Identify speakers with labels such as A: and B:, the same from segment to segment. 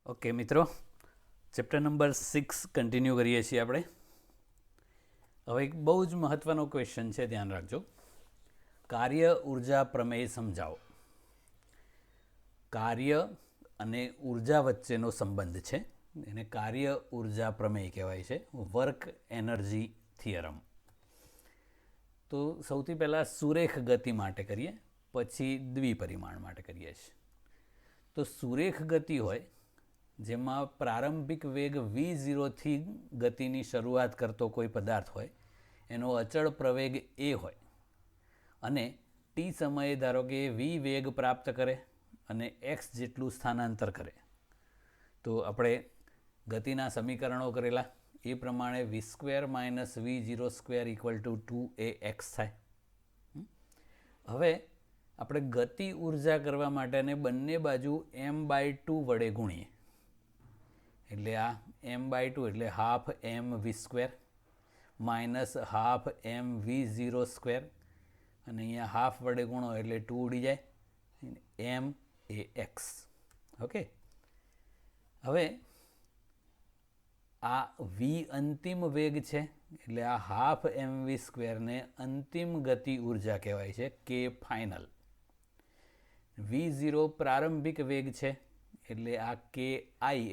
A: Okay મિત્રો, chapter number 6 continue કરીએ છીએ આપણે. હવે એક બહુ જ મહત્ત્વનો ક્વેશ્ચન છે, ધ્યાન રાખજો. કાર્ય ઉર્જા પ્રમેય સમજાવો. કાર્ય અને ઉર્જા વચ્ચેનો સંબંધ છે, એને કાર્ય ઉર્જા પ્રમેય કહેવાય છે, વર્ક એનર્જી થિયરમ. તો સૌથી પહેલાં સુરેખ ગતિ માટે કરીએ, પછી દ્વિપરિમાણ માટે કરીએ છીએ. તો સુરેખ ગતિ હોય જેમાં પ્રારંભિક વેગ v0થી ગતિની શરૂઆત કરતો કોઈ પદાર્થ હોય, એનો અચળ પ્રવેગ a હોય અને t સમયે ધારો કે v વેગ પ્રાપ્ત કરે અને x જેટલું સ્થાનાંતર કરે, તો આપણે ગતિના સમીકરણો કરેલા એ પ્રમાણે v² - v0² = 2ax થાય. હવે આપણે ગતિ ઉર્જા કરવા માટેને બંને બાજુ m/2 વડે ગુણીએ, એટલે આ m/2 એટલે half mv² minus half mv0², અને અહીંયા હાફ વડે ગુણો એટલે 2 ઉડી જાય, m એ x. ઓકે, હવે આ v અંતિમ વેગ છે, એટલે આ હાફ mv² ને અંતિમ ગતિ ઉર્જા કહેવાય છે, k ફાઇનલ. v0 પ્રારંભિક વેગ છે, એટલે આ ki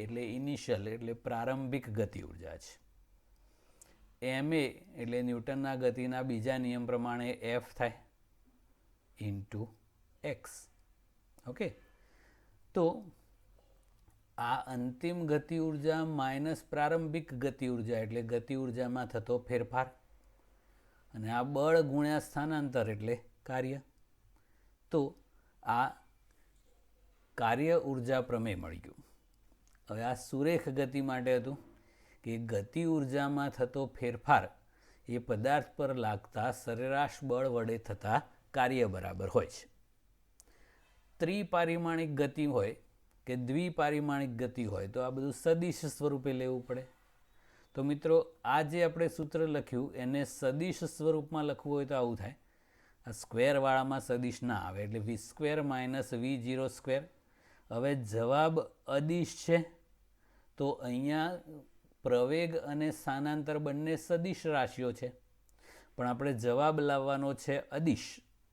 A: એટલે ઇનિશિયલ એટલે પ્રારંભિક ગતિ ઉર્જા છે. ma એટલે ન્યૂટનના ગતિના બીજા નિયમ પ્રમાણે f થાય ઇન્ટુ x. ઓકે, તો આ અંતિમ ગતિ ઉર્જા માઇનસ પ્રારંભિક ગતિ ઉર્જા એટલે ગતિ ઉર્જામાં થતો ફેરફાર, અને આ બળ ગુણ્યા સ્થાનાંતર એટલે કાર્ય. તો આ કાર્ય ઉર્જા પ્રમેય મળી ગયું. હવે આ સુરેખ ગતિ માટે હતું કે ગતિ ઉર્જામાં થતો ફેરફાર એ પદાર્થ પર લાગતા સરેરાશ બળ વડે થતા કાર્ય બરાબર હોય છે. ત્રિપારિમાણિક ગતિ હોય કે દ્વિપારિમાણિક ગતિ હોય તો આ બધું સદિશ સ્વરૂપે લેવું પડે. તો મિત્રો, આ જે આપણે સૂત્ર લખ્યું એને સદિશ સ્વરૂપમાં લખવું હોય તો આવું થાય. આ સ્ક્વેરવાળામાં સદિશ ના આવે, એટલે v² - v0². હવે જવાબ અદિશ છે, તો અહીંયા પ્રવેગ અને સ્થાનાંતર બંને સદિશ રાશિઓ છે, પણ આપણે જવાબ લાવવાનો છે અદિશ,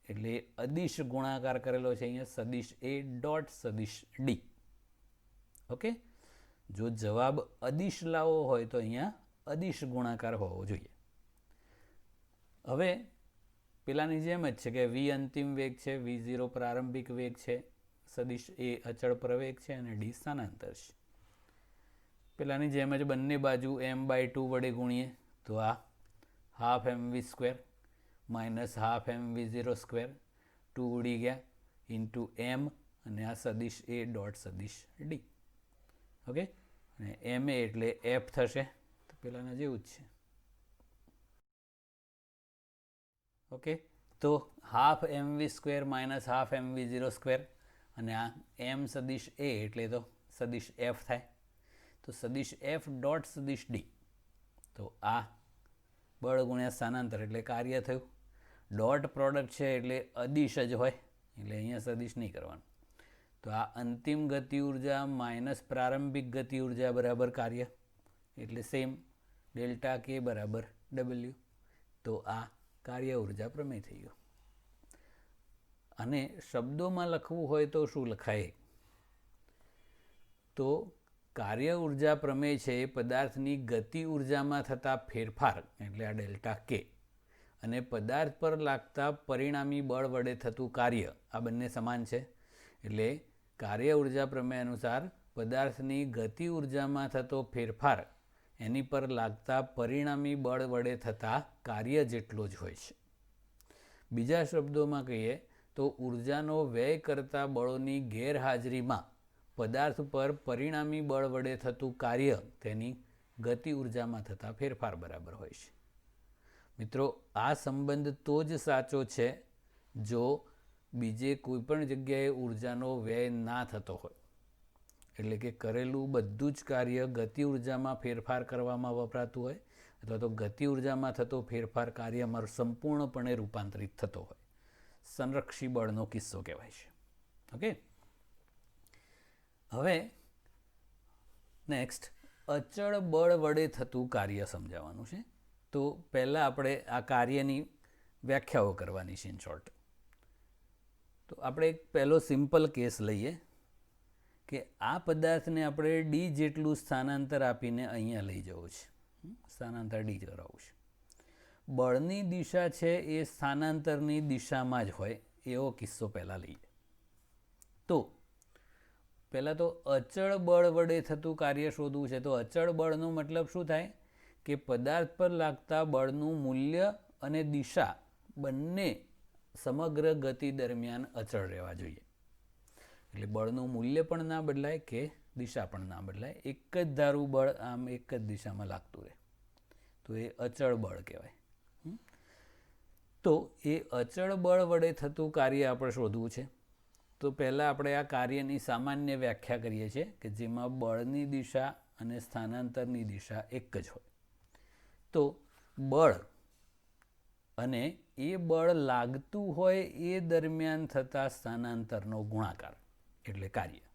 A: એટલે અદિશ ગુણાકાર કરેલો છે અહીંયા, સદિશ a ડોટ સદિશ d. ઓકે, જો જવાબ અદિશ લાવવો હોય તો અહીંયા અદિશ ગુણાકાર હોવો જોઈએ. હવે પેલાની જેમ જ છે કે v અંતિમ વેગ છે, v0 પ્રારંભિક વેગ છે, સદિશ a અચળ પ્રવેગ છે અને d સ્થાનાંતર છે. પેલાની જેમ જ બંને બાજુ m/2 વડે ગુણીએ, તો આ half mv² minus half mv0², 2 ઉડી ગયા, ઇન્ટુ m, અને આ સદિશ a ડોટ સદિશ d. ઓકે, અને ma એટલે f થશે, તો પેલાના જેવું જ છે. ઓકે, તો half mv² minus half mv0², અને આ m સદિશ a એટલે તો સદિશ f થાય, તો સદિશ f ડોટ સદિશ d. તો આ બળ ગુણ્યા સ્થાનાંતર એટલે કાર્ય થયું. ડોટ પ્રોડક્ટ છે એટલે અદિશ જ હોય, એટલે અહીંયા સદિશ નહીં કરવાનું. તો આ અંતિમ ગતિ ઉર્જા માઇનસ પ્રારંભિક ગતિ ઉર્જા બરાબર કાર્ય, એટલે સેમ ડેલ્ટા k બરાબર w. તો આ કાર્ય ઉર્જા પ્રમેય થઈ ગયો. અને શબ્દોમાં લખવું હોય તો શું લખાય? તો કાર્ય ઉર્જા પ્રમેય છે એ પદાર્થની ગતિ ઉર્જામાં થતા ફેરફાર એટલે આ ડેલ્ટા k, અને પદાર્થ પર લાગતા પરિણામી બળ વડે થતું કાર્ય, આ બંને સમાન છે. એટલે કાર્ય ઉર્જા પ્રમેય અનુસાર પદાર્થની ગતિ ઉર્જામાં થતો ફેરફાર એની પર લાગતા પરિણામી બળ વડે થતા કાર્ય જેટલો જ હોય છે. બીજા શબ્દોમાં કહીએ તો ઉર્જાનો વ્યય કરતા બળોની ગેરહાજરીમાં પદાર્થ પર પરિણામી બળ વડે થતું કાર્ય તેની ગતિ ઉર્જામાં થતા ફેરફાર બરાબર હોય છે. મિત્રો, આ સંબંધ તો જ સાચો છે જો બીજે કોઈ પણ જગ્યાએ ઉર્જાનો વ્યય ના થતો હોય, એટલે કે કરેલું બધું જ કાર્ય ગતિ ઉર્જામાં ફેરફાર કરવામાં વપરાતું હોય, અથવા તો ગતિ ઉર્જામાં થતો ફેરફાર કાર્યમાં સંપૂર્ણપણે રૂપાંતરિત થતો હોય. સંરક્ષી બળનો કિસ્સો કહેવાય છે. ઓકે, હવે નેક્સ્ટ અચળ બળ વડે થતું કાર્ય સમજાવવાનું છે. તો પહેલાં આપણે આ કાર્યની વ્યાખ્યાઓ કરવાની છે ઇન શોર્ટ. તો આપણે એક પહેલો સિમ્પલ કેસ લઈએ કે આ પદાર્થને આપણે ડી જેટલું સ્થાનાંતર આપીને અહીંયા લઈ જવું છે, સ્થાનાંતર ડી કરાવવું છે. બળની દિશા છે એ સ્થાનાંતરની દિશામાં જ હોય એવો કિસ્સો પહેલાં લઈએ. તો પહેલાં તો અચળ બળ વડે થતું કાર્ય શોધવું છે. તો અચળ બળનો મતલબ શું થાય કે પદાર્થ પર લાગતા બળનું મૂલ્ય અને દિશા બંને સમગ્ર ગતિ દરમિયાન અચળ રહેવા જોઈએ. એટલે બળનું મૂલ્ય પણ ના બદલાય કે દિશા પણ ના બદલાય, એક જ ધારું બળ આમ એક જ દિશામાં લાગતું રહે, તો એ અચળ બળ કહેવાય. તો એ અચળ બળ વડે થતું કાર્ય આપણે શોધવું છે. તો પહેલાં આપણે આ કાર્યની સામાન્ય વ્યાખ્યા કરીએ છીએ કે જેમાં બળની દિશા અને સ્થાનાંતરની દિશા એક જ હોય. તો બળ અને એ બળ લાગતું હોય એ દરમિયાન થતા સ્થાનાંતરનો ગુણાકાર એટલે કાર્ય.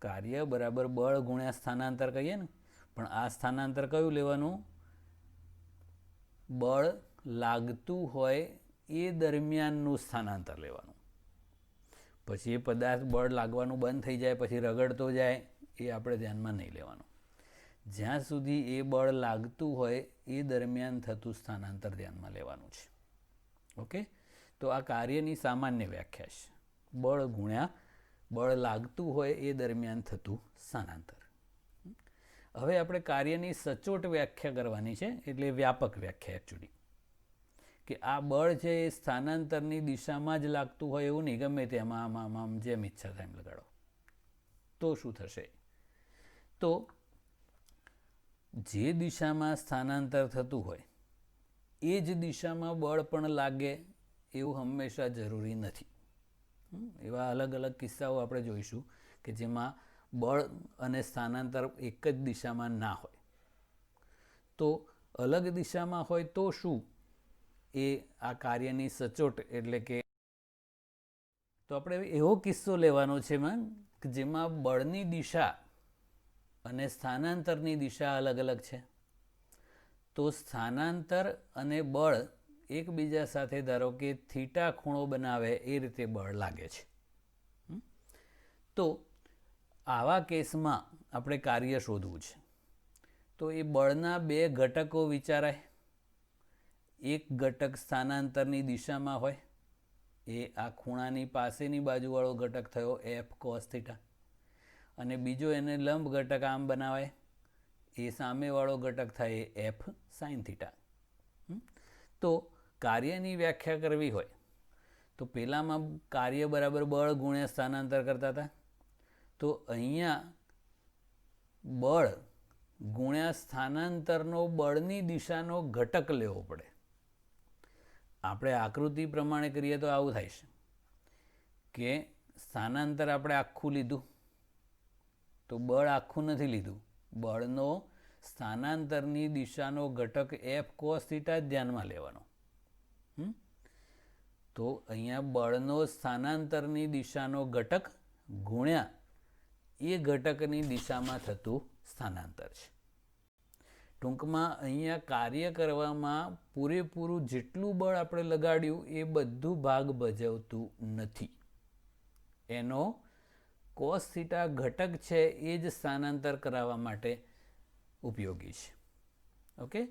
A: કાર્ય બરાબર બળ ગુણ્યા સ્થાનાંતર કહીએ ને, પણ આ સ્થાનાંતર કયું લેવાનું? બળ લાગતું હોય એ દરમિયાનનું સ્થાનાંતર લેવાનું. પછી એ પદાર્થ બળ લાગવાનું બંધ થઈ જાય પછી રગડતો જાય એ આપણે ધ્યાનમાં નહીં લેવાનું. જ્યાં સુધી એ બળ લાગતું હોય એ દરમિયાન થતું સ્થાનાંતર ધ્યાનમાં લેવાનું છે. ઓકે, તો આ કાર્યની સામાન્ય વ્યાખ્યા છે, બળ ગુણ્યા બળ લાગતું હોય એ દરમિયાન થતું સ્થાનાંતર. હવે આપણે કાર્યની સચોટ વ્યાખ્યા કરવાની છે, એટલે વ્યાપક વ્યાખ્યા એકચ્યુઅલી, કે આ બળ છે એ સ્થાનાંતરની દિશામાં જ લાગતું હોય એવું નહીં, ગમે તેમાં આમ જેમ ઈચ્છા થાય એમ લગાડો. તો શું થશે? તો જે દિશામાં સ્થાનાંતર થતું હોય એ જ દિશામાં બળ પણ લાગે એવું હંમેશા જરૂરી નથી. એવા અલગ અલગ કિસ્સાઓ આપણે જોઈશું કે જેમાં બળ અને સ્થાનાંતર એક જ દિશામાં ના હોય. તો અલગ દિશામાં હોય તો શું? એ આ કાર્યની સચોટ એટલે કે તો આપણે એવો કિસ્સો લેવાનો છે કે જેમાં બળની દિશા અને સ્થાનાંતરની દિશા અલગ અલગ છે. તો સ્થાનાંતર અને બળ એકબીજા સાથે ધારો કે થીટા ખૂણો બનાવે એ રીતે બળ લાગે છે. તો આવા કેસમાં આપણે કાર્ય શોધવું છે. તો એ બળના બે ઘટકો વિચારાય. એક ઘટક સ્થાનાંતરની દિશામાં હોય, એ આ ખૂણાની પાસેની બાજુવાળો ઘટક થયો એફ કોસ થીટા, અને બીજો એને લંબ ઘટક આમ બનાવાય, એ સામેવાળો ઘટક થાય એફ સાઇન થીટા. તો કાર્યની વ્યાખ્યા કરવી હોય તો પહેલાંમાં કાર્ય બરાબર બળ ગુણ્યા સ્થાનાંતર કરતા હતા. તો અહીંયા બળ ગુણ્યા સ્થાનાંતરનો બળની દિશાનો ઘટક લેવો પડે. આપણે આકૃતિ પ્રમાણે કરીએ તો આવું થાય છે કે સ્થાનાંતર આપણે આખું લીધું, તો બળ આખું નથી લીધું, બળનો સ્થાનાંતરની દિશાનો ઘટક એફ કોસ થીટા જ ધ્યાનમાં લેવાનો. તો અહીંયા બળનો સ્થાનાંતરની દિશાનો ઘટક ગુણ્યા એ ઘટકની દિશામાં થતું સ્થાનાંતર છે. ટૂંકમાં અહીંયા કાર્ય કરવામાં પૂરેપૂરું જેટલું બળ આપણે લગાડ્યું એ બધું ભાગ ભજવતું નથી. એનો કોસ થીટા ઘટક છે એ જ સ્થાનાંતર કરાવવા માટે ઉપયોગી છે. ઓકે,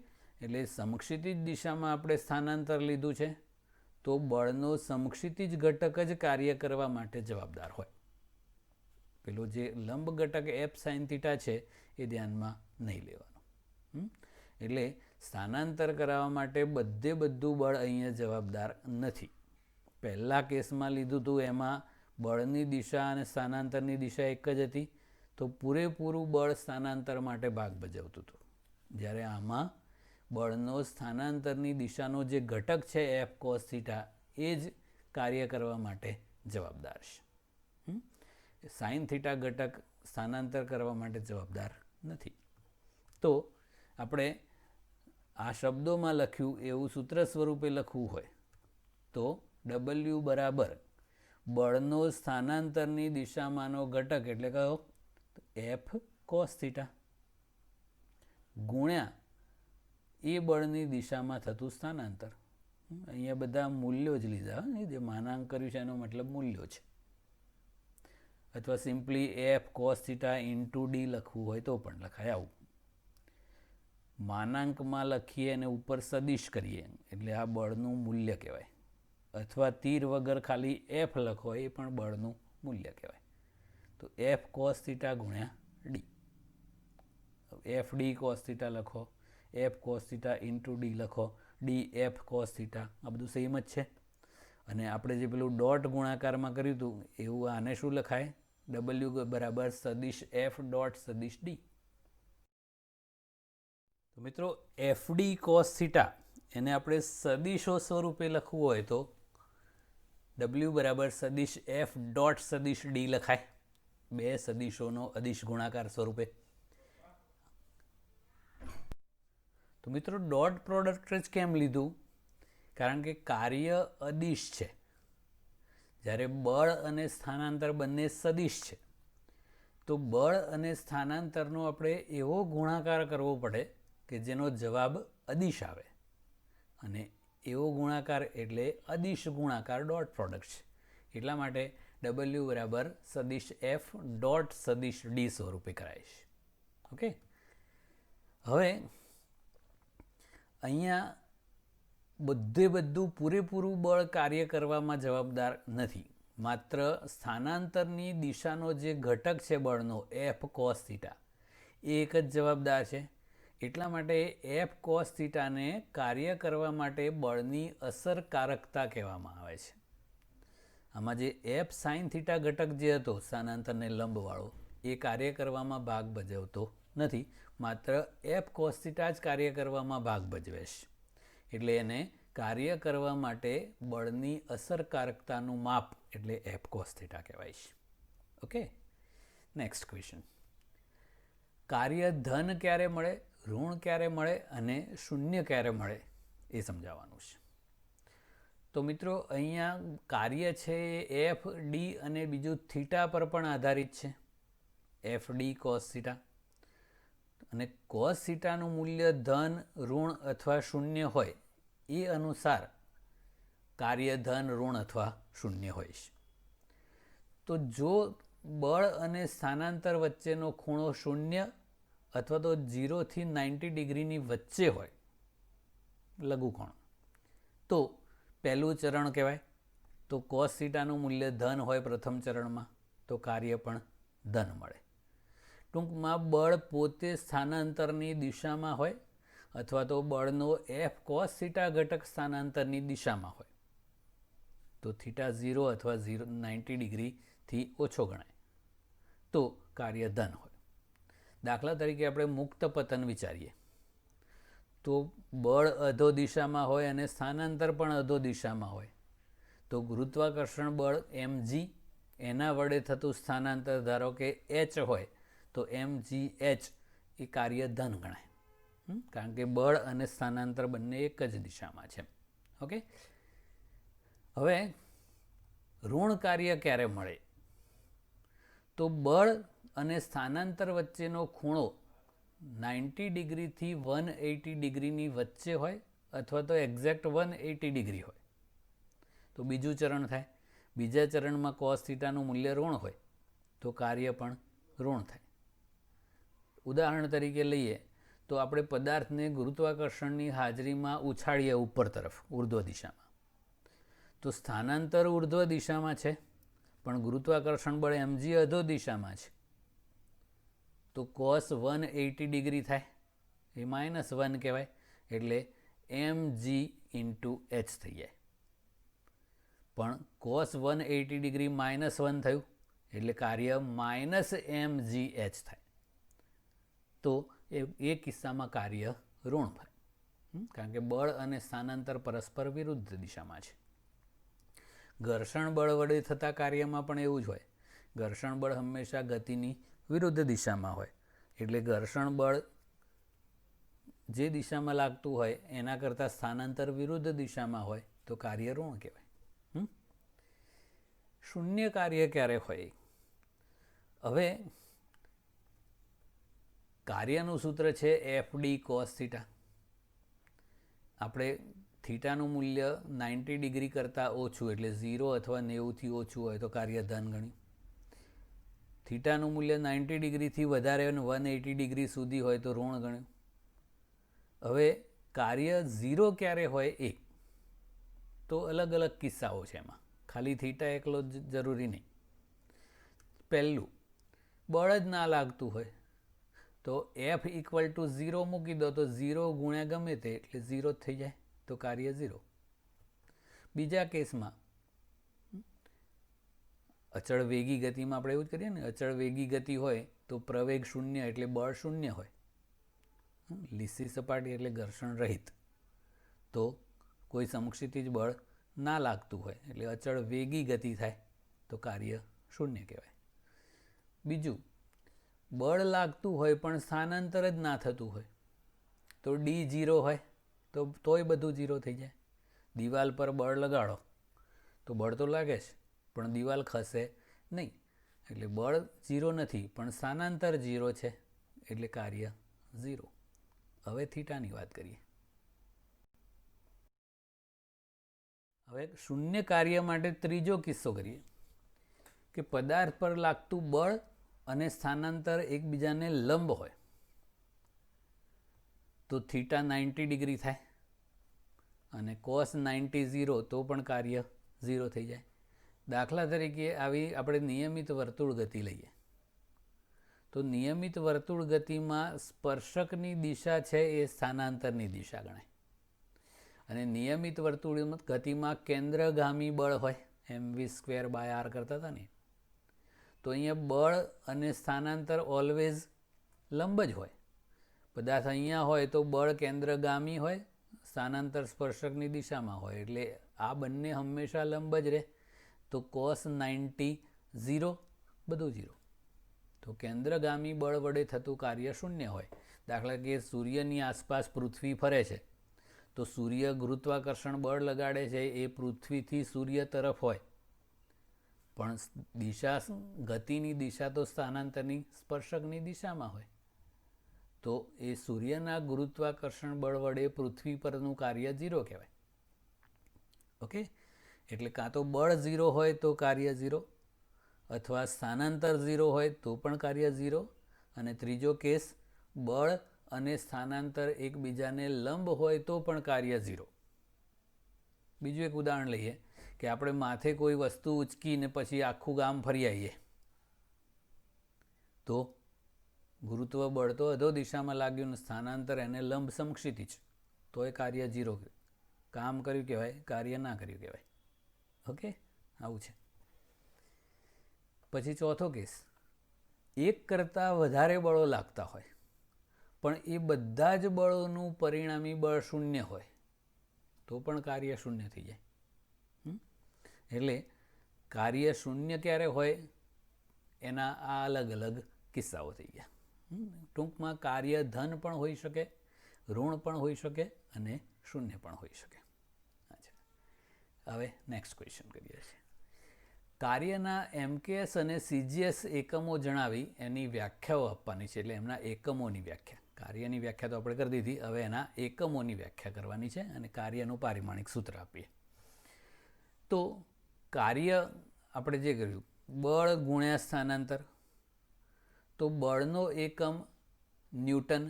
A: એટલે સમક્ષિતિજ દિશામાં આપણે સ્થાનાંતર લીધું છે તો બળનો સમક્ષિતિજ ઘટક જ કાર્ય કરવા માટે જવાબદાર હોય. પેલો જે લંબ ઘટક એફ સાઇન થીટા છે એ ધ્યાનમાં નહીં લેવાનું. એટલે સ્થાનાંતર કરાવવા માટે બધું બળ અહીંયા જવાબદાર નથી. પહેલા કેસમાં લીધું હતું એમાં બળની દિશા અને સ્થાનાંતરની દિશા એક જ હતી, તો પૂરેપૂરું બળ સ્થાનાંતર માટે ભાગ ભજવતું હતું. જ્યારે આમાં બળનો સ્થાનાંતરની દિશાનો જે ઘટક છે એફ કોસ થીટા એ જ કાર્ય કરવા માટે જવાબદાર છે. સાઇન થીટા ઘટક સ્થાનાંતર કરવા માટે જવાબદાર નથી. તો આપણે આ શબ્દોમાં લખ્યું એવું સૂત્ર સ્વરૂપે લખવું હોય તો W બરાબર બળનો સ્થાનાંતરની દિશામાંનો ઘટક એટલે કયો? એફ કોસ થીટા ગુણ્યા એ બળની દિશામાં થતું સ્થાનાંતર. અહીંયા બધા મૂલ્યો જ લીધા, જે માનાંક કર્યું છે એનો મતલબ મૂલ્યો છે. અથવા simply F cos theta into D લખવું હોય તો પણ લખાય આવું. માનાંકમાં લખીએ અને ઉપર સદિશ કરીએ એટલે આ બળનું મૂલ્ય કહેવાય. અથવા તીર વગર ખાલી એફ લખો એ પણ બળનું મૂલ્ય કહેવાય. તો એફ કોસ થીટા ગુણ્યા D. F D cos theta લખો, F cos theta into D લખો, ડી એફ કોસ થીટા, આ બધું સેમ જ છે. અને આપણે જે પેલું ડોટ ગુણાકારમાં કર્યું હતું એવું આને શું લખાય? ડબલ્યુ બરાબર સદિશ એફ ડોટ સદિશ ડી. તો મિત્રો એફ ડી કોસ થીટા એને આપણે સદિશો સ્વરૂપે લખવું હોય તો ડબલ્યુ બરાબર સદિશ એફ ડોટ સદિશ ડી લખાય, બે સદિશોનો અદિશ ગુણાકાર સ્વરૂપે. તો મિત્રો ડોટ પ્રોડક્ટ જ કેમ લીધું? કારણ કે કાર્ય અદિશ છે, જ્યારે બળ અને સ્થાનાંતર બંને સદિશ છે. તો બળ અને સ્થાનાંતરનો આપણે એવો ગુણાકાર કરવો પડે કે જેનો જવાબ અદિશ આવે, અને એવો ગુણાકાર એટલે અદિશ ગુણાકાર ડોટ પ્રોડક્ટ છે. એટલા માટે ડબલ્યુ બરાબર સદિશ એફ ડોટ સદિશ ડી સ્વરૂપે કરાય છે. ઓકે, હવે અહીંયા બધું પૂરેપૂરું બળ કાર્ય કરવામાં જવાબદાર નથી. માત્ર સ્થાનાંતરની દિશાનો જે ઘટક છે બળનો એફ કોસ થીટા એ એક જ જવાબદાર છે. એટલા માટે એફ કોસ થીટાને કાર્ય કરવા માટે બળની અસરકારકતા કહેવામાં આવે છે. આમાં જે એફ સાઇન થીટા ઘટક જે હતો સ્થાનાંતરને લંબવાળો એ કાર્ય કરવામાં ભાગ ભજવતો નથી. માત્ર એફ કોસ થીટા જ કાર્ય કરવામાં ભાગ ભજવે છે. એટલે એને કાર્ય કરવા માટે બળની અસરકારકતાનું માપ એટલે એફ કોસ થીટા કહેવાય છે. Okay, next question. કાર્ય ધન ક્યારે મળે, ઋણ ક્યારે મળે અને શૂન્ય ક્યારે મળે એ સમજાવવાનું છે. તો મિત્રો અહીંયા કાર્ય છે એ એફ ડી અને બીજું થીટા પર પણ આધારિત છે, એફ ડી કોસ થીટા. અને કોસ થીટાનું મૂલ્ય ધન, ઋણ અથવા શૂન્ય હોય એ અનુસાર કાર્ય ધન, ઋણ અથવા શૂન્ય હોય છે. તો જો બળ અને સ્થાનાંતર વચ્ચેનો ખૂણો શૂન્ય અથવા તો 0 થી 90 ડિગ્રીની વચ્ચે હોય, લઘુકોણ, તો પહેલું ચરણ કહેવાય. તો કોસ થીટાનું મૂલ્ય ધન હોય પ્રથમ ચરણમાં તો કાર્ય પણ ધન મળે. ટૂંકમાં બળ પોતે સ્થાનાંતરની દિશામાં હોય અથવા તો બળનો એફ કોસ થીટા ઘટક સ્થાનાંતરની દિશામાં હોય તો થીટા 0 અથવા 90 ડિગ્રીથી ઓછો ગણાય તો કાર્ય ધન હોય. દાખલા તરીકે આપણે મુક્ત પતન વિચારીએ તો બળ અધો દિશામાં હોય અને સ્થાનાંતર પણ અધો દિશામાં હોય તો ગુરુત્વાકર્ષણ બળ mg, એના વડે થતું સ્થાનાંતર ધારો કે h હોય તો mgh એ કાર્ય ધન ગણાય, કારણ કે બળ અને સ્થાનાંતર બંને એક જ દિશામાં છે. ઓકે, હવે ઋણ કાર્ય ક્યારે મળે? તો બળ અને સ્થાનાંતર વચ્ચેનો ખૂણો 90 ડિગ્રીથી 180 ડિગ્રીની વચ્ચે હોય અથવા તો એક્ઝેક્ટ 180 ડિગ્રી હોય તો બીજું ચરણ થાય. બીજા ચરણમાં કોસ થીટાનું મૂલ્ય ઋણ હોય તો કાર્ય પણ ઋણ થાય. ઉદાહરણ તરીકે લઈએ તો આપણે પદાર્થને ગુરુત્વાકર્ષણની હાજરીમાં ઉછાળીએ ઉપર તરફ ઉર્ધ્વ દિશામાં, તો સ્થાનાંતર ઉર્ધ્વ દિશામાં છે પણ ગુરુત્વાકર્ષણ બળ mg અધો દિશામાં છે તો કોસ 180 ડિગ્રી થાય, એ -1 કહેવાય, એટલે mg ઇન્ટુ h થઈ જાય. પણ કોસ 180 ડિગ્રી -1 થયું એટલે કાર્ય -mgh થાય, તો એ કિસ્સામાં કાર્ય ઋણ થાય, કારણ કે બળ અને સ્થાનાંતર પરસ્પર વિરુદ્ધ દિશામાં છે. ઘર્ષણ બળ વડે થતા કાર્યમાં પણ એવું જ હોય. ઘર્ષણ બળ હંમેશા ગતિની વિરુદ્ધ દિશામાં હોય એટલે ઘર્ષણ બળ જે દિશામાં લાગતું હોય એના કરતાં સ્થાનાંતર વિરુદ્ધ દિશામાં હોય તો કાર્ય ઋણ કહેવાય. શૂન્ય કાર્ય ક્યારે હોય? હવે કાર્યનું સૂત્ર છે FD cos થીટા. આપણે થીટાનું મૂલ્ય 90 ડિગ્રી કરતાં ઓછું એટલે 0 અથવા 90થી ઓછું હોય તો કાર્ય ધન ગણ્યું. થીટાનું મૂલ્ય 90 ડિગ્રીથી વધારે અને 180 ડિગ્રી સુધી હોય તો ઋણ ગણ્યું. હવે કાર્ય 0 ક્યારે હોય એ તો અલગ અલગ કિસ્સાઓ છે. એમાં ખાલી થીટા એકલો જ જરૂરી નહીં. પહેલું, બળ જ ના લાગતું હોય તો F = 0 મૂકી દો તો 0 ગુણ્યા ગમે તે એટલે 0 થઈ જાય તો કાર્ય 0. બીજા કેસમાં અચળ વેગી ગતિમાં આપણે એવું જ કરીએ ને, અચળ વેગી ગતિ હોય તો પ્રવેગ 0 એટલે બળ 0 હોય. લીસી સપાટી એટલે ઘર્ષણ રહિત, તો કોઈ સમક્ષિતિજ બળ ના લાગતું હોય એટલે અચળ વેગી ગતિ થાય તો કાર્ય 0 કહેવાય. બીજું, બળ લાગતું હોય પણ સ્થાનાંતર જ ના થતું હોય તો D 0 હોય તો તોય બધું 0 થઈ જાય. દિવાલ પર બળ લગાડો તો બળ તો લાગે છે પણ દિવાલ ખસે નહીં એટલે બળ 0 નથી પણ સ્થાનાંતર 0 છે એટલે કાર્ય 0. હવે થીટાની વાત કરીએ. હવે શૂન્ય કાર્ય માટે ત્રીજો કિસ્સો કરીએ કે પદાર્થ પર લાગતું બળ અને સ્થાનાંતર એકબીજાને લંબ હોય તો થીટા 90 ડિગ્રી થાય અને cos 90 0 તો પણ કાર્ય 0 થઈ જાય. દાખલા તરીકે આવી આપણે નિયમિત વર્તુળ ગતિ લઈએ તો નિયમિત વર્તુળ ગતિમાં સ્પર્શકની દિશા છે એ સ્થાનાંતરની દિશા ગણાય અને નિયમિત વર્તુળ ગતિમાં કેન્દ્રગામી બળ હોય mv²/r કરતા હતા ને, તો અહીંયા બળ અને સ્થાનાંતર ઓલવેઝ લંબ જ હોય. પદાર્થ અહીંયા હોય તો બળ કેન્દ્રગામી હોય, સ્થાનાંતર સ્પર્શકની દિશામાં હોય એટલે આ બંને હંમેશા લંબ જ રહે. તો cos 90 0 બધું 0 તો કેન્દ્રગામી બળ વડે થતું કાર્ય 0 હોય. દાખલા કે સૂર્યની આસપાસ પૃથ્વી ફરે છે તો સૂર્ય ગુરુત્વાકર્ષણ બળ લગાડે છે એ પૃથ્વીથી સૂર્ય તરફ હોય પણ દિશા ગતિની દિશા તો સ્થાનાંતરની સ્પર્શકની દિશામાં હોય તો એ સૂર્યના ગુરુત્વાકર્ષણ બળ વડે પૃથ્વી પરનું કાર્ય 0 કહેવાય. ઓકે, એટલે કાં તો બળ 0 હોય તો કાર્ય 0 અથવા સ્થાનાંતર 0 હોય તો પણ કાર્ય 0 અને ત્રીજો કેસ બળ અને સ્થાનાંતર એકબીજાને લંબ હોય તો પણ કાર્ય 0. બીજું એક ઉદાહરણ લઈએ કે આપણે માથે કોઈ વસ્તુ ઉચકીને પછી આખું ગામ ફરી આવીએ તો ગુરુત્વ બળ તો અધો દિશામાં લાગ્યું ને સ્થાનાંતર એને લંબ સમક્ષિતિજ તો એ કાર્ય 0 કામ કર્યું કહેવાય, કાર્ય ના કર્યું કહેવાય. ઓકે, આવું છે. પછી ચોથો કેસ, એક કરતાં વધારે બળો લાગતા હોય પણ એ બધા જ બળોનું પરિણામી બળ 0 હોય તો પણ કાર્ય 0 થઈ જાય. એટલે કાર્ય 0 ક્યારે હોય એના આ અલગ અલગ કિસ્સાઓ થઈ ગયા. ટૂંકમાં કાર્ય ધન પણ હોઈ શકે, ઋણ પણ હોઈ શકે અને 0 પણ હોઈ શકે. હવે નેક્સ્ટ ક્વેશ્ચન કરીએ છીએ. કાર્યના MKS અને CGS એકમો જણાવી એની વ્યાખ્યાઓ આપવાની છે એટલે એમના એકમોની વ્યાખ્યા. કાર્યની વ્યાખ્યા તો આપણે કરી દીધી, હવે એના એકમોની વ્યાખ્યા કરવાની છે અને કાર્યનું પારિમાણિક સૂત્ર આપીએ. તો કાર્ય આપણે જે કર્યું બળ ગુણ્યા સ્થાનાંતર, તો બળનો એકમ ન્યૂટન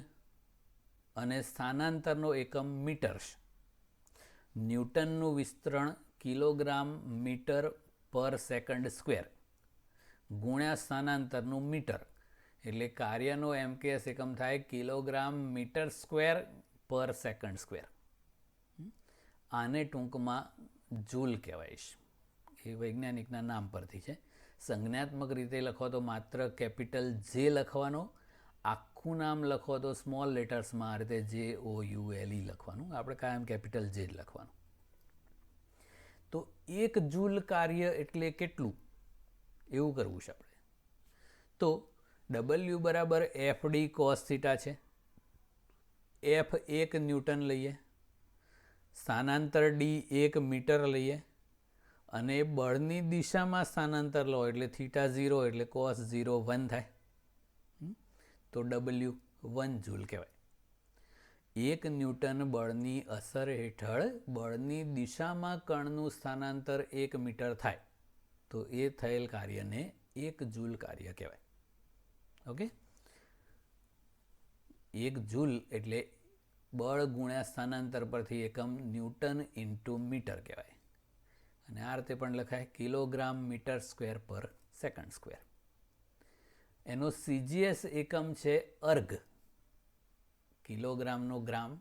A: અને સ્થાનાંતરનો એકમ મીટર. ન્યૂટનનું વિસ્તરણ કિલોગ્રામ મીટર પર સેકન્ડ સ્ક્વેર ગુણ્યા સ્થાનાંતરનું મીટર એટલે કાર્યનો MKS એકમ થાય કિલોગ્રામ મીટર સ્ક્વેર પર સેકન્ડ સ્ક્વેર. આને ટૂંકમાં જૂલ કહેવાય છે. એ વૈજ્ઞાનિકના નામ પરથી છે. સંજ્ઞાત્મક રીતે લખો તો માત્ર કેપિટલ J લખવાનો, આખું નામ લખો તો સ્મોલ લેટર્સમાં આ રીતે JOULE લખવાનું. આપણે કાયમ કેપિટલ J જ લખવાનું. તો 1 જૂલ કાર્ય એટલે કેટલું એવું કરવું છે આપણે. તો W બરાબર FD cos થીટા છે. F 1 ન્યૂટન લઈએ, સ્થાનાંતર D 1 મીટર લઈએ અને બળની દિશામાં સ્થાનાંતર લો એટલે θ 0 એટલે cos 0 1 થાય. તો W 1 જૂલ કહેવાય. 1 ન્યૂટન બળની અસર હેઠળ બળની દિશામાં કણનું સ્થાનાંતર 1 મીટર થાય તો એ થયેલ કાર્યને 1 જૂલ કાર્ય કહેવાય. ઓકે, 1 જૂલ એટલે બળ ગુણ્યા સ્થાનાંતર પરથી એકમ ન્યૂટન ઇન્ટુ મીટર કહેવાય. અને આ રીતે પણ લખાય કિલોગ્રામ મીટર સ્ક્વેર પર સેકન્ડ સ્ક્વેર. એનો CGS એકમ છે અર્ગ. કિલોગ્રામનો ગ્રામ,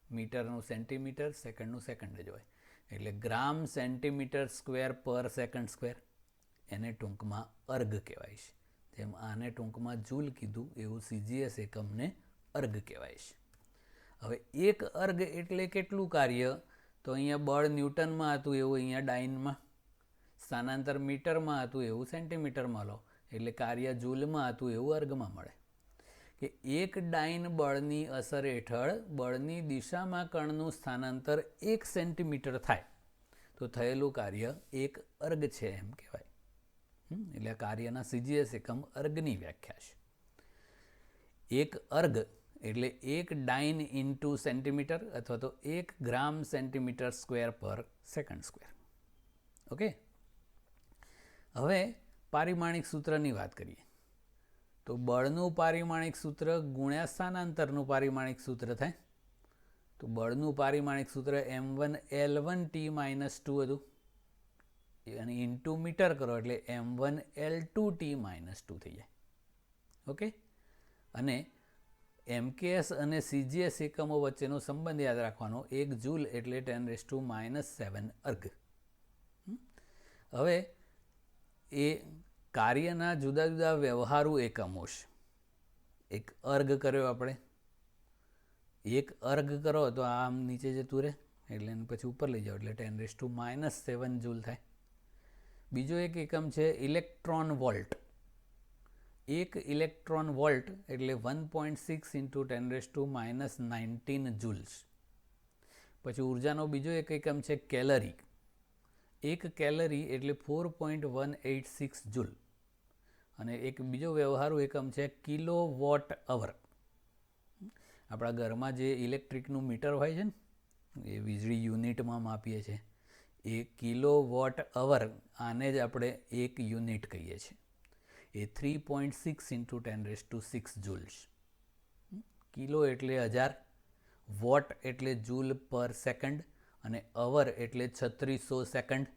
A: મીટરનું સેન્ટીમીટર, સેકન્ડનું સેકન્ડ જ હોય એટલે ગ્રામ સેન્ટીમીટર સ્ક્વેર પર સેકન્ડ સ્ક્વેર. એને ટૂંકમાં અર્ગ કહેવાય છે. જેમ આને ટૂંકમાં જૂલ કીધું એવું CGS એકમને અર્ગ કહેવાય છે. હવે 1 અર્ગ એટલે કેટલું કાર્ય? તો અહીંયા બળ ન્યૂટનમાં હતું એવું અહીંયા ડાઇનમાં, સ્થાનાંતર મીટરમાં હતું એવું સેન્ટીમીટરમાં લો એટલે કાર્ય જૂલમાં હતું એવું અર્ગમાં મળે. કે 1 ડાઇન બળની અસર હેઠળ બળની દિશામાં કણનું સ્થાનાંતર 1 સેન્ટીમીટર થાય તો થયેલું કાર્ય 1 અર્ગ છે એમ કહેવાય. એટલે કાર્યના CGS એકમ અર્ગની વ્યાખ્યા છે. 1 અર્ગ એટલે 1 ડાઇન ઇન્ટુ સેન્ટીમીટર અથવા તો 1 ગ્રામ સેન્ટીમીટર સ્ક્વેર પર સેકન્ડ સ્ક્વેર. ઓકે, હવે પારિમાણિક સૂત્રની વાત કરીએ તો બળનું પારિમાણિક સૂત્ર ગુણ્યા સ્થાનાંતરનું પારિમાણિક સૂત્ર થાય. તો બળનું પારિમાણિક સૂત્ર m1L1T - 2 હતું અને ઇન્ટુ મીટર કરો એટલે m1L2T - 2 થઈ જાય. ઓકે, અને MKS અને CGS એકમો વચ્ચેનો સંબંધ યાદ રાખવાનો. 1 જૂલ એટલે 10⁻⁷ અર્ગ. હવે એ કાર્યના જુદા જુદા વ્યવહારુ એકમો છે. એક અર્ગ કર્યો આપણે, 1 અર્ગ કરો તો આમ નીચે જતું રહે એટલે પછી ઉપર લઈ જાઓ એટલે 10⁻⁷ જૂલ થાય. બીજો એક એકમ છે ઇલેક્ટ્રોન વોલ્ટ. 1 ઇલેક્ટ્રોન વોલ્ટ એટલે 1.6 × 10⁻⁹ જૂલ્સ. પછી ઉર્જાનો બીજો એક એકમ છે કેલરી. 1 કેલરી એટલે 4.186 જૂલ. અને એક બીજો વ્યવહારુ એકમ છે કિલો વોટ અવર. આપણા ઘરમાં જે ઇલેક્ટ્રિકનું મીટર હોય છે ને એ વીજળી યુનિટમાં માપીએ છીએ એ કિલો વોટ અવર, આને જ આપણે 1 યુનિટ કહીએ છીએ. એ 3.6 × 10⁶ જૂલ્સ. કિલો એટલે 1000, વોટ એટલે જૂલ પર સેકન્ડ અને અવર એટલે 3600 સેકન્ડ.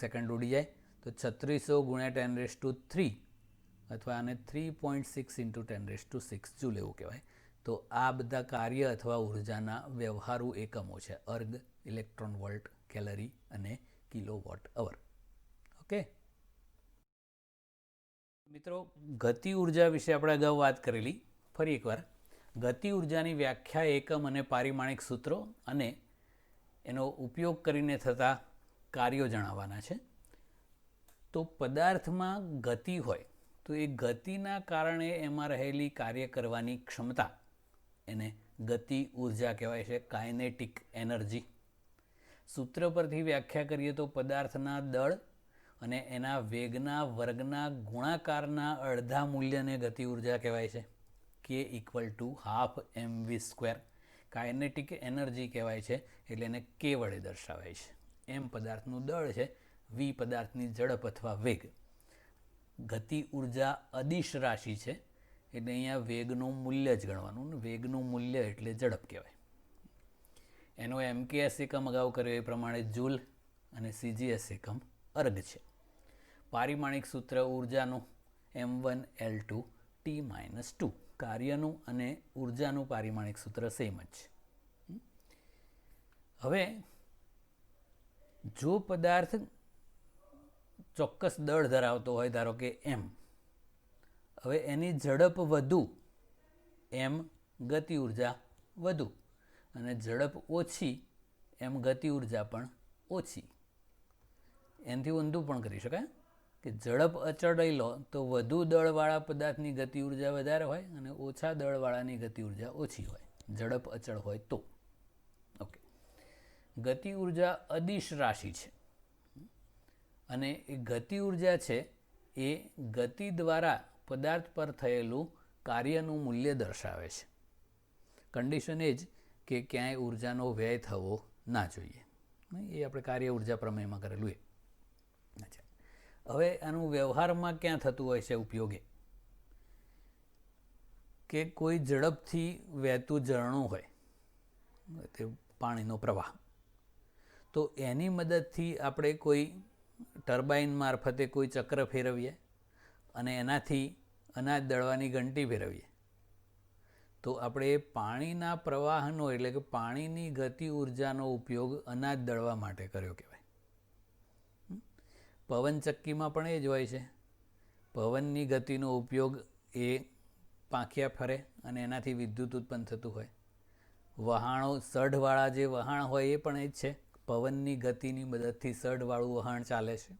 A: સેકન્ડ ઉડી જાય તો 3600 × 10⁻³ અથવા આને 3.6 × 10⁶ જૂલ એવું કહેવાય. તો આ બધા કાર્ય અથવા ઉર્જાના વ્યવહારુ એકમો છે અર્ગ, ઇલેક્ટ્રોન વોલ્ટ, કેલરી અને કિલો વોટ અવર. ઓકે મિત્રો, ગતિ ઉર્જા વિશે આપણે અગાઉ વાત કરેલી. ફરી એકવાર ગતિ ઉર્જાની વ્યાખ્યા, એકમ અને પારિમાણિક સૂત્રો અને એનો ઉપયોગ કરીને થતા કાર્યો જણાવવાના છે. તો પદાર્થમાં ગતિ હોય તો એ ગતિના કારણે એમાં રહેલી કાર્ય કરવાની ક્ષમતા એને ગતિ ઉર્જા કહેવાય છે, કાઇનેટિક એનર્જી. સૂત્ર પરથી વ્યાખ્યા કરીએ તો પદાર્થના દળ અને એના વેગના વર્ગના ગુણાકારના અડધા મૂલ્યને ગતિ ઉર્જા કહેવાય છે. K = ½ mv². કાઇનેટિક એનર્જી કહેવાય છે એટલે એને K વડે દર્શાવાય છે. m પદાર્થનું દળ છે, v પદાર્થની ઝડપ અથવા વેગ. ગતિ ઉર્જા અદિશ રાશિ છે એટલે અહીંયા વેગનું મૂલ્ય જ ગણવાનું. વેગનું મૂલ્ય એટલે ઝડપ કહેવાય. એનો MKS એકમ અગાઉ કર્યો એ પ્રમાણે જૂલ અને CGS એકમ અર્ગ છે. પારિમાણિક સૂત્ર ઉર્જાનું m1L2T - 2. કાર્યનું અને ઉર્જાનું પારિમાણિક સૂત્ર સેમ જ છે. હવે જો પદાર્થ ચોક્કસ દળ ધરાવતો હોય, ધારો કે m, હવે એની ઝડપ વધુ એમ ગતિ ઉર્જા વધુ અને ઝડપ ઓછી એમ ગતિ ઉર્જા પણ ઓછી. એનાથી ઊંધું પણ કરી શકાય કે ઝડપ અચળ લઈ લો તો વધુ દળવાળા પદાર્થની ગતિ ઉર્જા વધારે હોય અને ઓછા દળવાળાની ગતિ ઉર્જા ઓછી હોય, ઝડપ અચળ હોય તો. ઓકે, ગતિ ઉર્જા અદિશ રાશિ છે અને એ ગતિ ઉર્જા છે એ ગતિ દ્વારા પદાર્થ પર થયેલું કાર્યનું મૂલ્ય દર્શાવે છે. કન્ડિશન એ જ કે ક્યાંય ઉર્જાનો વ્યય થવો ના જોઈએ. એ આપણે કાર્ય ઉર્જા પ્રમેયમાં કરેલું એ. અચ્છા, હવે આનું વ્યવહારમાં ક્યાં થતું હોય છે ઉપયોગે? કે કોઈ ઝડપથી વહેતું ઝરણું હોય, તે પાણીનો પ્રવાહ, તો એની મદદથી આપણે કોઈ ટર્બાઇન મારફતે કોઈ ચક્ર ફેરવીએ અને એનાથી અનાજ દળવાની ઘંટી ફેરવીએ, તો આપણે પાણીના પ્રવાહનો એટલે કે પાણીની ગતિ ઉર્જાનો ઉપયોગ અનાજ દળવા માટે કર્યો કહેવાય. પવનચક્કીમાં પણ એ જ હોય છે. પવનની ગતિનો ઉપયોગ એ પાંખિયા ફરે અને એનાથી વિદ્યુત ઉત્પન્ન થતું હોય. વહાણો, સઢવાળા જે વહાણ હોય એ પણ એ જ છે. પવનની ગતિની મદદથી સઢવાળું વહાણ ચાલે છે.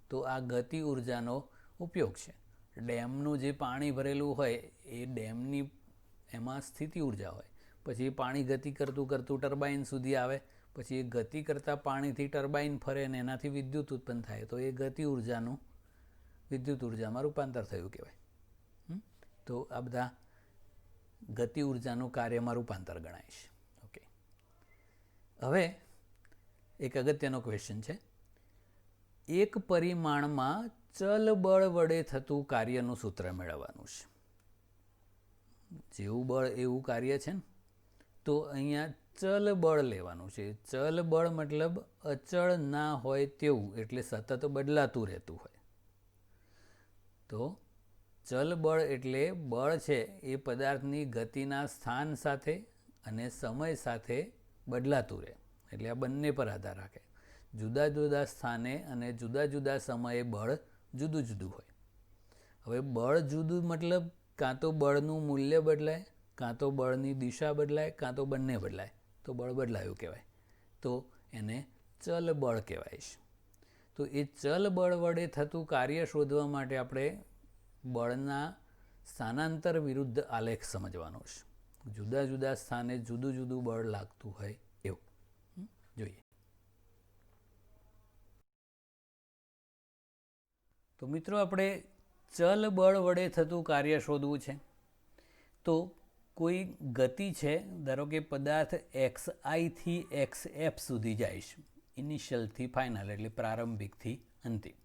A: તો આ ગતિ ઉર્જાનો ઉપયોગ છે. ડેમનું જે પાણી ભરેલું હોય એ ડેમની એમાં સ્થિતિ ઉર્જા હોય. પછી એ પાણી ગતિ કરતું કરતું ટર્બાઇન સુધી આવે, પછી એ ગતિ કરતાં પાણીથી ટર્બાઇન ફરે અને એનાથી વિદ્યુત ઉત્પન્ન થાય, તો એ ગતિ ઉર્જાનું વિદ્યુત ઉર્જામાં રૂપાંતર થયું કહેવાય. તો આ બધા ગતિ ઉર્જાનું કાર્યમાં રૂપાંતર ગણાય છે. ઓકે, હવે એક અગત્યનો ક્વેશ્ચન છે. એક પરિમાણમાં ચલ બળ વડે થતું કાર્યનું સૂત્ર મેળવવાનું છે. જેવું બળ એવું કાર્ય છે ને, તો અહીંયા ચલ બળ લેવાનું છે. ચલ બળ મતલબ અચળ ના હોય તેવું, એટલે સતત બદલાતું રહેતું હોય. તો ચલ બળ એટલે બળ છે એ પદાર્થની ગતિના સ્થાન સાથે અને સમય સાથે બદલાતું રહે, એટલે આ બંને પર આધાર રાખે. જુદા જુદા સ્થાને અને જુદા જુદા સમયે બળ જુદું જુદું હોય. હવે બળ જુદું મતલબ કાં તો બળનું મૂલ્ય બદલાય, કાં તો બળની દિશા બદલાય, કાં તો બંને બદલાય, તો બળ બદલાયું કહેવાય. તો એને ચલ બળ કહેવાય છે. તો એ ચલ બળ વડે થતું કાર્ય શોધવા માટે આપણે બળના સ્થાનાંતર વિરુદ્ધ આલેખ સમજવાનો છે. જુદા જુદા સ્થાને જુદું જુદું બળ લાગતું હોય એવું. જોઈએ. તો મિત્રો, આપણે ચલ બળ વડે થતું કાર્ય શોધવું છે. તો કોઈ ગતિ છે, ધારો કે પદાર્થ XI થી XF સુધી જાય છે, ઇનિશિયલથી ફાઇનલ એટલે પ્રારંભિકથી અંતિમ.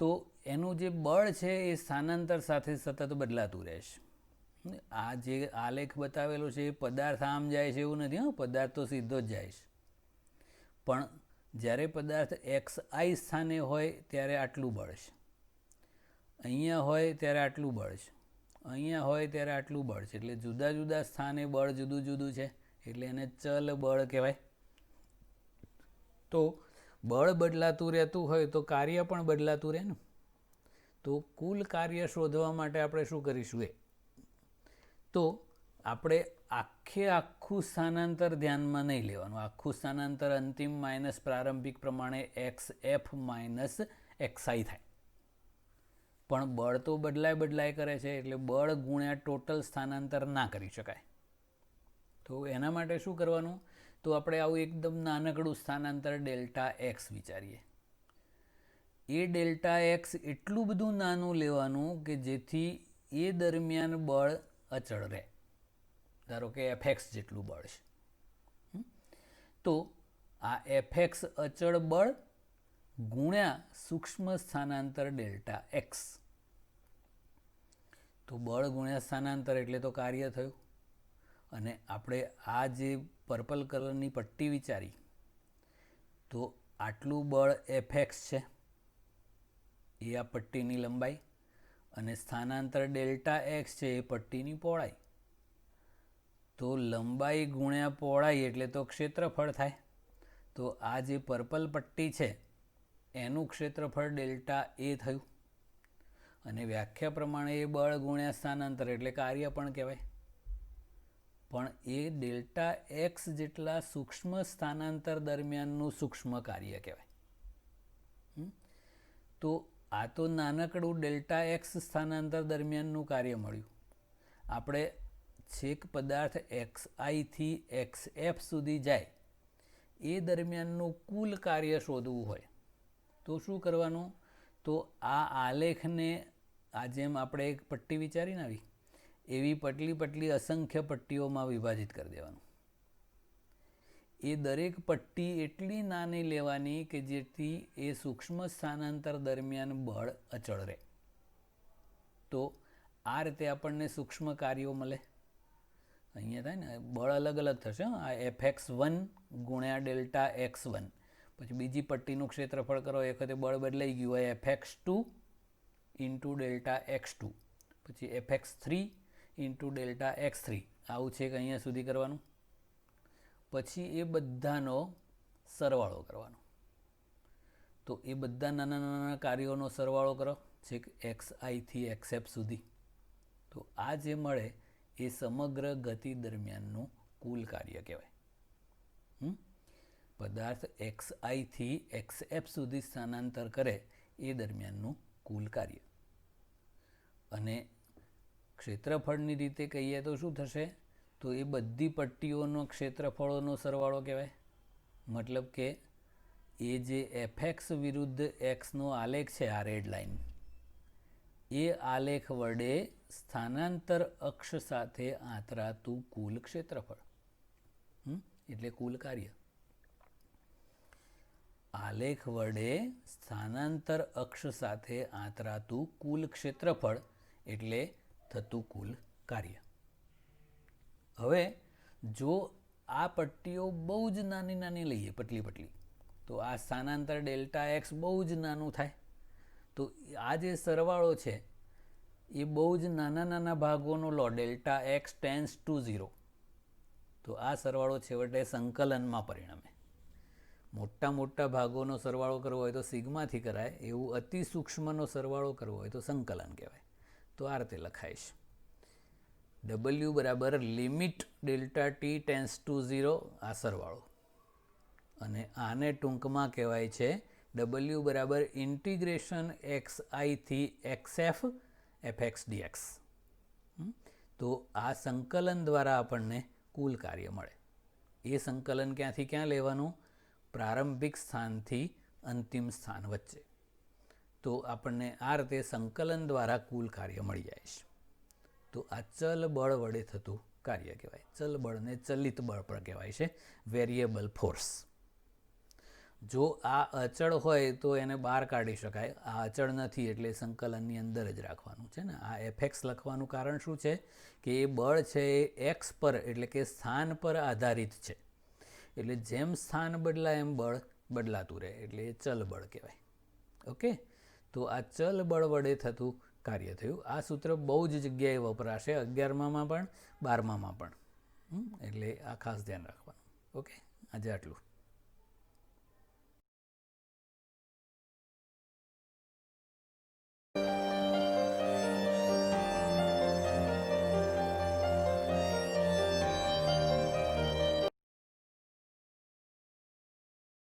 A: તો એનું જે બળ છે એ સ્થાનાંતર સાથે સતત બદલાતું રહેશે. આ જે આલેખ બતાવેલો છે એ પદાર્થ આમ જાય છે એવું નથી. પદાર્થ તો સીધો જ જાય છે. પણ જ્યારે પદાર્થ XI સ્થાને હોય ત્યારે આટલું બળ છે, અહીંયા હોય ત્યારે આટલું બળ છે, અહીંયા હોય ત્યારે આટલું બળ છે. એટલે જુદા જુદા સ્થાને બળ જુદું જુદું છે, એટલે એને ચલ બળ કહેવાય. તો બળ બદલાતું રહેતું હોય તો કાર્ય પણ બદલાતું રહે ને. તો કુલ કાર્ય શોધવા માટે આપણે શું કરીશું? તો આપણે આખું સ્થાનાંતર ધ્યાનમાં નહીં લેવાનું. આખું સ્થાનાંતર અંતિમ માઇનસ પ્રારંભિક પ્રમાણે XF માઇનસ XI થાય. પણ બળ તો બદલાય કરે છે, એટલે બળ ગુણ્યા ટોટલ સ્થાનાંતર ના કરી શકાય. તો એના માટે શું કરવાનું? તો આપણે આવું એકદમ નાનકડું સ્થાનાંતર ડેલ્ટા એક્સ વિચારીએ. એ ડેલ્ટા એક્સ એટલું બધું નાનું લેવાનું કે જેથી એ દરમિયાન બળ અચળ રહે. ધારો કે FX જેટલું બળ છે. તો આ FX અચળ બળ ગુણ્યા સૂક્ષ્મ સ્થાનાંતર ડેલ્ટા એક્સ. તો બળ ગુણ્યા સ્થાનાંતર એટલે તો કાર્ય થયું. અને આપણે આ જે પર્પલ કલરની પટ્ટી વિચારી, તો આટલું બળ FX છે, એ આ પટ્ટીની લંબાઈ, અને સ્થાનાંતર ડેલ્ટા એક્સ છે એ પટ્ટીની પહોળાઈ. તો લંબાઈ ગુણ્યા પહોળાઈ એટલે તો ક્ષેત્રફળ થાય. તો આ જે પર્પલ પટ્ટી છે એનું ક્ષેત્રફળ ડેલ્ટા એ થયું. અને વ્યાખ્યા પ્રમાણે એ બળ ગુણ્યા સ્થાનાંતર એટલે કાર્ય પણ કહેવાય. પણ એ ડેલ્ટા એક્સ જેટલા સૂક્ષ્મ સ્થાનાંતર દરમિયાનનું સૂક્ષ્મ કાર્ય કહેવાય. તો આ તો નાનકડું ડેલ્ટા એક્સ સ્થાનાંતર દરમિયાનનું કાર્ય મળ્યું. આપણે છેક પદાર્થ XI થી XF સુધી જાય એ દરમિયાનનું કુલ કાર્ય શોધવું હોય તો શું કરવાનું? તો આ આલેખને આ જેમ આપણે એક પટ્ટી વિચારીને આવી એવી પટલી અસંખ્ય પટ્ટીઓમાં વિભાજિત કરી દેવાનું. એ દરેક પટ્ટી એટલી નાની લેવાની કે જેથી એ સૂક્ષ્મ સ્થાનાંતર દરમિયાન બળ અચળ રહે. તો આ રીતે આપણને સૂક્ષ્મ કાર્યો મળે. અહીંયા થાય ને બળ અલગ અલગ થશે. આ Fx1 ગુણ્યા ડેલ્ટા x1, પછી બીજી પટ્ટીનું ક્ષેત્રફળ કરો એ વખતે બળ બદલાઈ ગયું હોય Fx2 ઇન્ટુ ડેલ્ટા x2, પછી Fx3 ઇન્ટુ ડેલ્ટા x3. આવું છે કે અહીંયા સુધી કરવાનું. પછી એ બધાનો સરવાળો કરવાનો. તો એ બધા નાના નાના કાર્યોનો સરવાળો કરો છેક xi થી xf સુધી. તો આ જે મળે એ સમગ્ર ગતિ દરમિયાનનું કુલ કાર્ય કહેવાય. પદાર્થ xi થી xf સુધી સ્થાનાંતર કરે એ દરમિયાનનું કુલ કાર્ય. અને ક્ષેત્રફળની રીતે કહીએ તો શું થશે? તો એ બધી પટ્ટીઓનો ક્ષેત્રફળોનો સરવાળો કહેવાય. મતલબ કે એ જે fx વિરુદ્ધ xનો આલેખ છે, આ રેડ લાઈન, એ આલેખ વડે સ્થાનાંતર અક્ષ સાથે આંતરાતું કુલ ક્ષેત્રફળ, એટલે કુલ કાર્ય. આલેખ વડે સ્થાનાંતર અક્ષ સાથે આંતરાતું કુલ ક્ષેત્રફળ એટલે થતું કુલ કાર્ય. હવે જો આ પટ્ટીઓ બહુ જ નાની નાની લઈએ, પટલી, તો આ સ્થાનાંતર ડેલ્ટા એક્સ બહુ જ નાનું થાય. તો આ જે સરવાળો છે એ બહુ જ નાના નાના ભાગોનો લો, ડેલ્ટા એક્સ ટેન્સ ટુ 0. તો આ સરવાળો છેવટે સંકલનમાં પરિણમે. મોટા ભાગોનો સરવાળો કરવો હોય તો સિગ્માથી કરાય, એવું અતિ સૂક્ષ્મનો સરવાળો કરવો હોય તો સંકલન કહેવાય. તો આ રીતે લખાઈશ. W બરાબર limit delta T tense two 0, આ સરવાળો. અને આને ટૂંકમાં કહેવાય છે W બરાબર ઇન્ટિગ્રેશન xi થી xf fx dx. તો આ સંકલન દ્વારા આપણને કુલ કાર્ય મળે. એ સંકલન ક્યાંથી ક્યાં લેવાનું? પ્રારંભિક સ્થાનથી અંતિમ સ્થાન વચ્ચે. તો આપણને આ રીતે સંકલન દ્વારા કુલ કાર્ય મળી જાય છે. તો આ ચલ બળ વડે થતું કાર્ય કહેવાય. ચલ બળને ચલિત બળ પણ કહેવાય છે, વેરિયેબલ ફોર્સ. જો આ અચળ હોય તો એને બહાર કાઢી શકાય. આ અચળ નથી એટલે સંકલનની અંદર જ રાખવાનું છે ને. આ fx લખવાનું કારણ શું છે? કે એ બળ છે એ x પર એટલે કે સ્થાન પર આધારિત છે. એટલે જેમ સ્થાન બદલાય એમ બળ બદલાતું રહે, એટલે એ ચલ બળ કહેવાય. ઓકે, તો આ ચલ બળ વડે થતું કાર્ય થયું. આ સૂત્ર બહુ જ જગ્યાએ વપરાશે, 11માં પણ 12માં પણ. એટલે આ ખાસ ધ્યાન રાખવાનું. ઓકે, આજે આટલું.